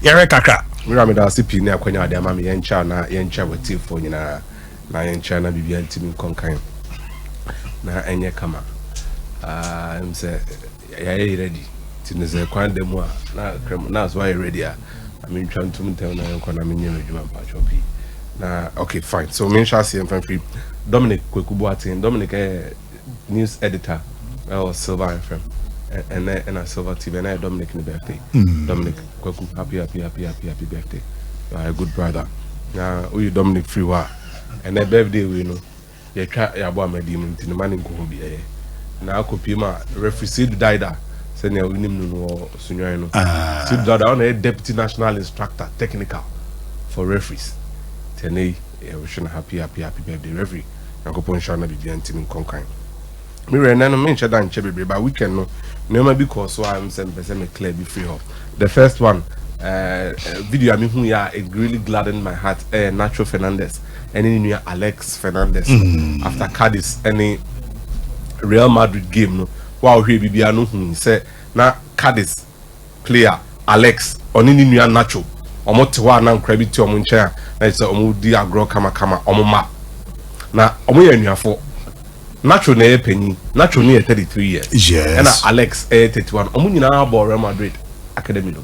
Yere kakra. Mira me da sipi ne akwanya de ama me yencha na yencha wati fo nyina na yencha na bibia ntimi konkan. Na enye kama. I'm say ya ready. Tinze kwan dem a na so ready a. I mean trying to tell na yenko na me nyem adwuma pa chopi. Na okay fine. So me shall see free Dominic Kwekubuatin. Dominic news editor or Silver FM. And a Silver TV and I Dominic in the birthday. Dominic Kweku, happy birthday. You are a good brother. Now we Dominic free wa. And that birthday we know. You try your boy my demon to the man in Colombia. Now Kopima referee died. Send your winning no senior. Sid Dada on a deputy national instructor technical for referees. Tene we should happy birthday referee. I go pon shana be team in Conkai. Me no mention that Chebe, but we can no because so I'm saying me clear be free up. The first one video I mean who ya it really gladdened my heart. Nacho Fernandez and then Alex Fernandez after Cadiz any Real Madrid game no wow he be no who say na Cadiz player Alex oni ni Nacho omo tewa na nkra ti omo nche na say omo di agro kama omo ma na omo ya nuafo Nacho na penny. Nacho near 33 years. Yes. And Alex 31. Omu nyina abo Real Madrid academy no.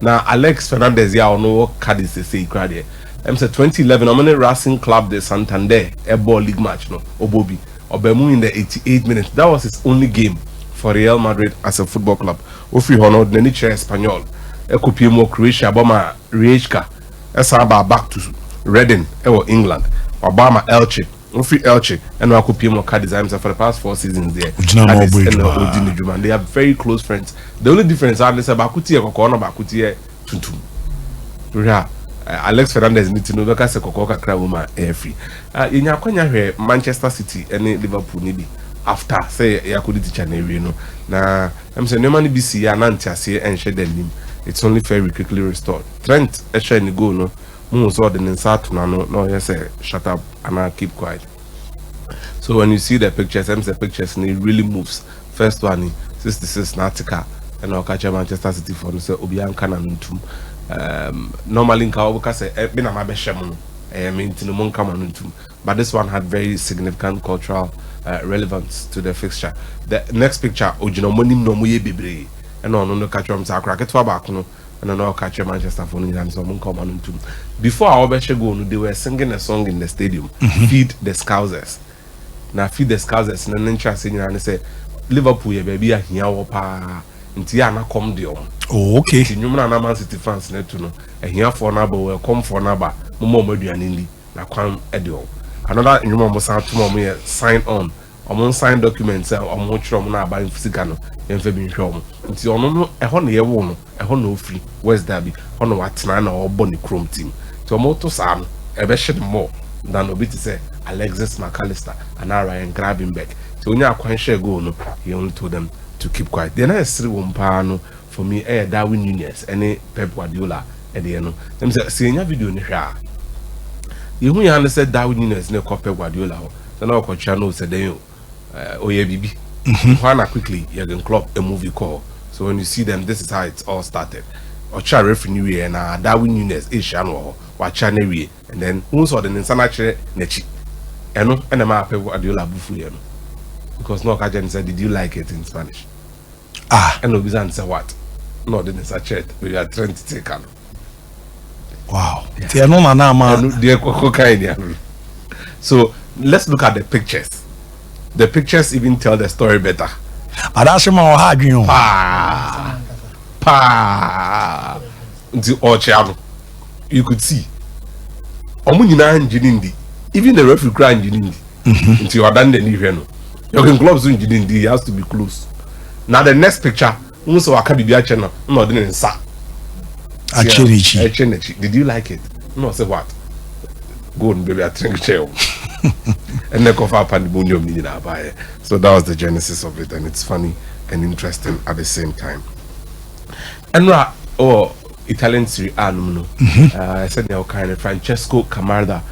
Na Alex Fernandez ya ono Cadiz say crowd here. I'm say 2011 Omene Racing Club de Santander a ball league match no. Obobi. Obemu in the 88 minutes. That was his only game for Real Madrid as a football club. Ofri hono neni chere Espanyol. Ekopie mo Croatia Obama Rijeka. Esaba back to Reading or England. Obama Elche. Free Elche and Wakupimo car designs for the past 4 seasons there. And they are very close friends. The only difference is Bakuti and Kokona Bakuti Tuntum. Alex Fernandez need to know because a Cococa Krawuma air free. In Yakonya, Manchester City and Liverpool need after say Yakudi Chanero. Now I'm saying no money BC and Antia and shed them. It's only very quickly restored. Trent a shiny go no. Most of the insert no yes shut up and I keep quiet. So when you see the pictures, the pictures and it really moves. First one 66 Natica and I'll catch Manchester City for the Obian Canantum. Normally in Kawabuka say been a mabesham but this one had very significant cultural relevance to the fixture. The next picture Ojinomonim no muye bibre and no catch them sakra back no. And I catch Manchester for and someone come on to. Before our go, they were singing a song in the stadium. Feed the Scousers. Now feed the Scousers and then singing and say Liverpool ya baby a here wapa ntia na come there. Oh okay. Nyumna na Man City fans na to no. Here for na ba come for na ba. Mo maduane ndi na kwan edio. Another nyumma mo sa to mo sign on. Omo sign documents omo chiro na aba physical no. Emfe bi nhwe omo. Nti ono no eho na ye wo no. Eho na ofri West Derby. Ono watena na obo ni Chrome team. Nti omo to sa no ebe shit more than obi to say Alexis McAllister and Ryan Gravenberch. So when you share goal, no, he only told them to keep quiet. Then I see one no for me, Darwin Núñez, any Pep Guardiola, at the end. Them say, see your video, you who understand Darwin Núñez, no Pep Guardiola. So now coach channel said, oh yeah, baby. Why quickly you can club a movie call. So when you see them, this is how it all started. Ocha referee and Darwin Núñez is channel or channel and then who saw the Insanache Nechi. And the map Pep Guardiola bufu because no Kajan said, did you like it in Spanish? And no Bizan said what? No, didn't such it. We are trying to take on. Wow. So let's look at the pictures. The pictures even tell the story better. You could see. Even the referee crying until you are done the new. Your gloves he has to be close. Now the next picture, also a Kabibia channel, no didn't sa. Did you like it? No, say what? Go and baby, I drink chair. And then cover up and the so that was the genesis of it, and it's funny and interesting at the same time. And Italian Serie A I said now kind of Francesco Camarda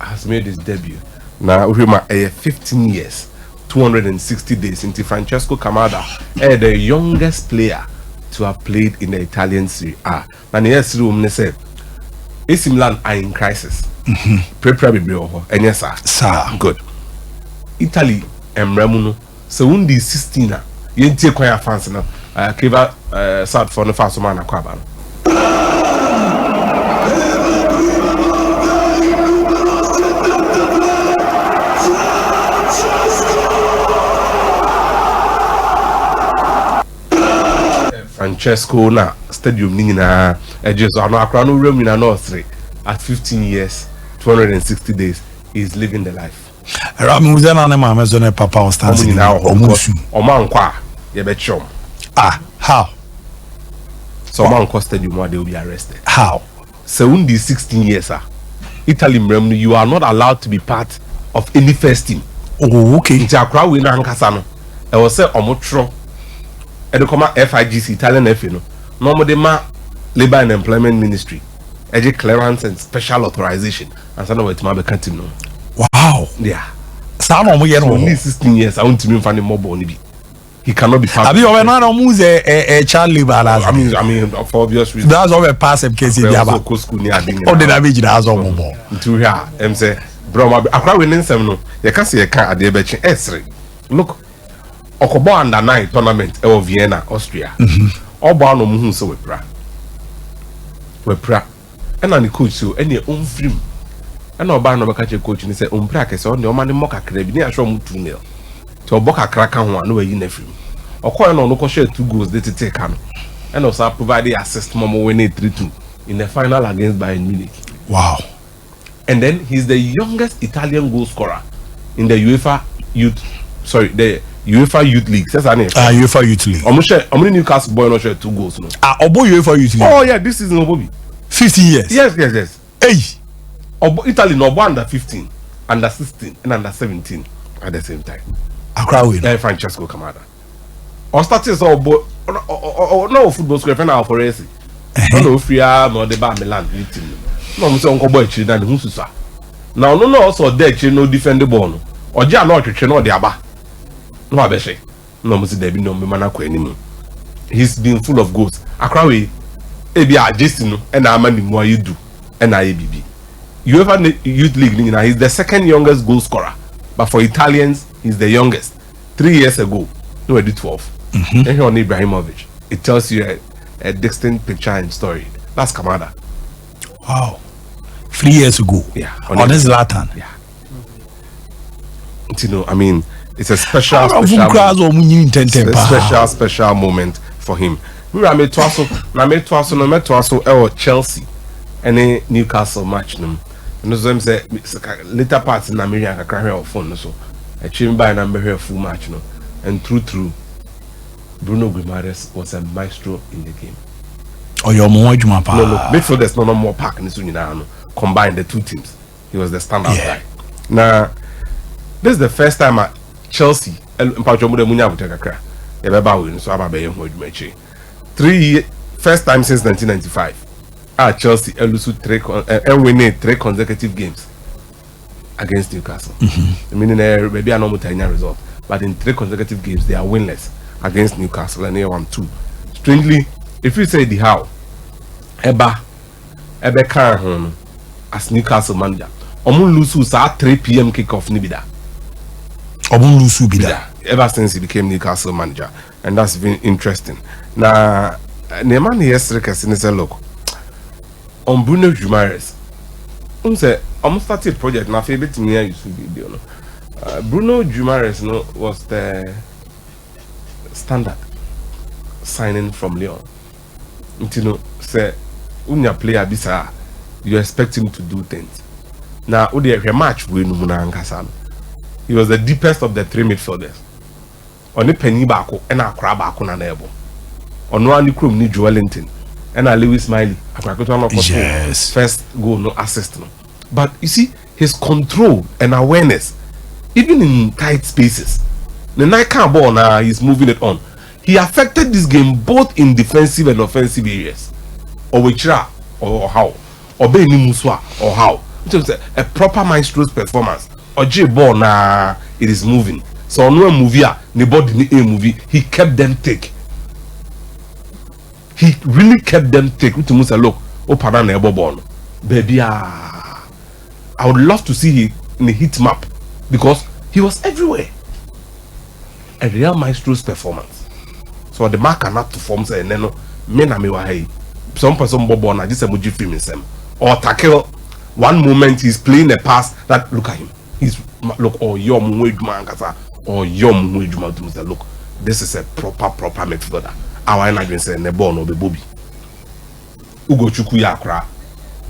has made his debut. Now we 15 years, 260 days into Francesco Camarda, the youngest player to have played in the Italian Serie A. And yes, room they said AC Milan are in crisis. Prepare and yes, sir. Good. Italy and Remuno. So when the 16 you take quite fans now. Kiva South for the first man Aquaban. Francesco na stadium nina edges on Accra no room in a nursery at 15 years 260 days is living the life. Rami uzena na mama zone papa on standing now omusu omankwa ye betchom. How? So omankwa stadium where they will be arrested. How? So in these 16 years Italy mremnu you are not allowed to be part of any first team. Oh, okay. Nti Accra we na nkasa no e wo se omotro e de koma FIGC Italian FA no no de ma Labor and Employment Ministry e clearance and special authorization and so no we ma be kan team no. Wow. Yeah. Sa no mo ye no. Only 16 years I want to be fan mobile ni bi. He cannot be part. Abi o we no mo a child labor. I mean for obvious reasons. That's all we pass him case bi aba. So school ni adin. O de na be jina aso mo mo. Ntu here em say bro ma Accra we nsem no ye ka se ye ka ade be chi esre. Look Okobo under 9 tournament e Vienna, Austria. Obo no mu so we pra. And the coach so any own film. And oba no be coach ni say ompra ke so ne o ma ne moka kra bi ni asho mu 2-0. To oboka kra ka ho no yi na film. Okoye no ko share 2 goals they take am. And also provide assist momo winning 3-2 in the final against Bayern Munich. Wow. And then he's the youngest Italian goal scorer in the UEFA Youth League. Says UEFA Youth League. I'm Newcastle boy no share 2 goals no. Obo UEFA Youth League. Oh yeah, this season Obobi. 15 years. Yes. Hey. Obo Italy no under 15, under 16 and under 17 at the same time. Accra win. Francesco Camarda. Or started so Obo no football square for now for AC. No free no the bar Milan team. No mo say onko boy chi na hu susa. Now no also there chi no defend the ball no. Oja no twetwe no de aba. No abeshe. No mo say there be no me mana kwa anim. He's been full of goals. Accra we e bia Jason no e na ama ni mo ayedu e na ayebibi. UEFA Youth League he's the second youngest goal scorer, but for Italians he's the youngest. 3 years ago no did 12. Then he on Ibrahimovic. It tells you a distinct picture and story. That's Camarda. Wow. 3 years ago. Yeah. On his Latin. Yeah. You know, I mean, it's a special moment for him. We are made to also Chelsea and Newcastle match them. And so say later parts in America can hear phone so a chamber and number here full match no. And through Bruno Guimarães was a maestro in the game. Oh, your more Jumapa. No, midfielders no more pack in the combine the two teams. He was the standout guy. Now, this is the first time at Chelsea. First time since 1995. At Chelsea, winning 3 consecutive games against Newcastle. Meaning maybe a normal result, but in 3 consecutive games they are winless against Newcastle and they won 2. Strangely, if you say the how, Eba can as Newcastle manager, Omun Lusu at 3 p.m. kickoff nibida. Omun Lusu bida. Ever since he became Newcastle manager, and that's been interesting. Now, Neman yesterday said, look, on Bruno Guimarães, almost started project. My favorite thing here used to be Bruno Guimarães was the standard signing from Lyon. Say, when you play a bisa, you expect him to do things. Now, a match with Numunankasano. He was the deepest of the 3 midfielders. On the penny bako and a crab bako na nebo. On one crew ni Joelinton and a Lewis Miley. Yes. First goal, no assist. No. But you see, his control and awareness, even in tight spaces. The night can't ball now, he's moving it on. He affected this game both in defensive and offensive areas. Or whichra, or how. Or Beni Muswa, or how. Which is a proper maestro's performance. Or J ball na it is moving. So no movie, nobody ni a movie. He kept them thick. he really kept them thick. Look, open na ball, baby. I would love to see him in the heat map because he was everywhere. A real maestro's performance. So the mark cannot perform say no men na me wa hey. Some person bobo na just emoji film him or tackle one moment he's playing a pass that look at him. He's look or yom wedman kasa or yom wedman to say look, this is a proper midfielder. Our energy say ne ball no be Bobby. Ugo Chukwu ya kra.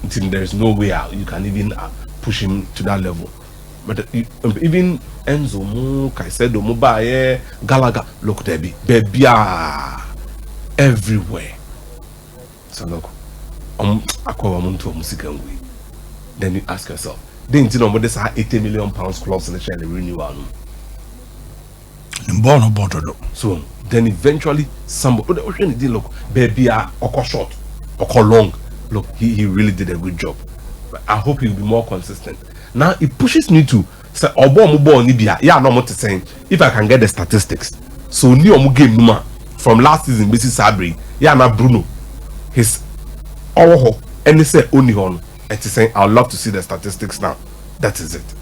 Until there is no way you can even push him to that level. But even Enzo Mu, Kaisedo Mubaye, Galaga, look there be baby everywhere. So look, then you ask yourself, then you know this £80 million clause in the renewal. So then eventually somebody look, baby oko short, oko long. Look, he really did a good job. But I hope he'll be more consistent. Now it pushes me to say yeah, no more to saying if I can get the statistics. So new game from last season, Mrs. Sabri, yeah, now Bruno, his and they say only on and to saying I'd love to see the statistics now. That is it.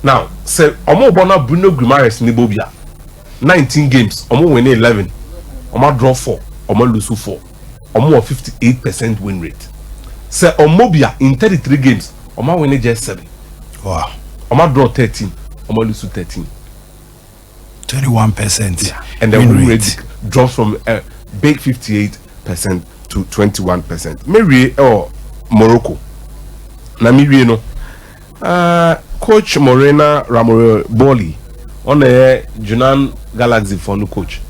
Now say Omo Bruno Guimarães Nibobia 19 games, Omo win 11, Omo draw 4, Omo lose 4, Omo 58% win rate. Say Omobia in 33 games, Omo win just 7. Wow. Omo draw 13, Omo lose 13. 21%. Yeah. And the win rate drops from big 58% to 21%. Maybe Morocco. Na Miri no. Coach Morena Ramore Boli on the Junan Galaxy for no coach.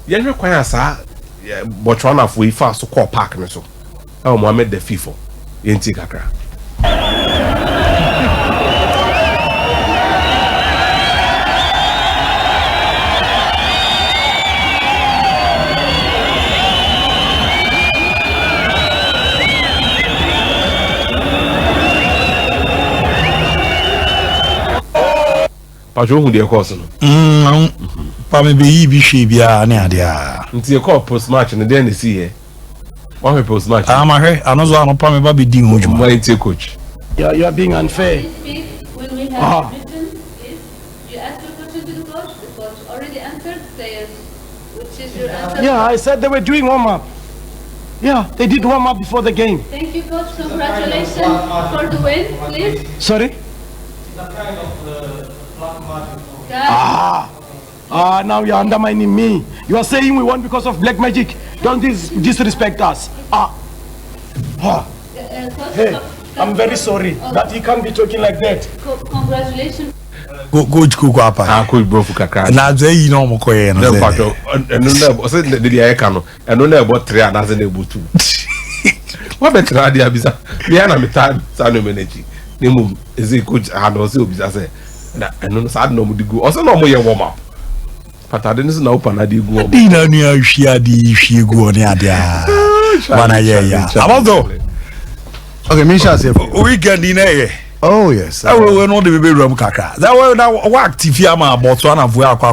You require sa Botswana for ifa so call park no so. Mohamed the FIFA. Yenti kakra. Pajo hu de course no. Pa me be bi hwe bia na ade a. Nti e call post match no dey na see here. One post match. Ma hwe anozo ano pa me ba be din ho djuma. Why take coach? You are being unfair. When we have written this, you ask your question to the coach already answered, says which is your answer. Yeah, I said they were doing warm up. Yeah, they did warm up before the game. Thank you, coach. Congratulations for the win, please. Sorry? That kind of black magic. Now you're undermining me. You are saying we won because of black magic. Don't disrespect us. Hey, I'm very sorry that you can't be talking like that. Congratulations. Coach Kuku apa. Coach bro fuka. Na ze yi no mo koye no. No pato. No say the dia eka no. No na about 3 and as na about 2. What better idea bisa. Bia na metan sa no manage. Nemu eze coach and also obisa say na no sad no mu digu. Also no mo ye warm up. Patade ni na open na digu. Di na nu ahwia di hwie gu oni ade a. Wana ye ya. Abazo. Okay, Misha say weekend in here. oh yes. We no dey be rum kakra. That way na wa active ya ma Botswana vo akwa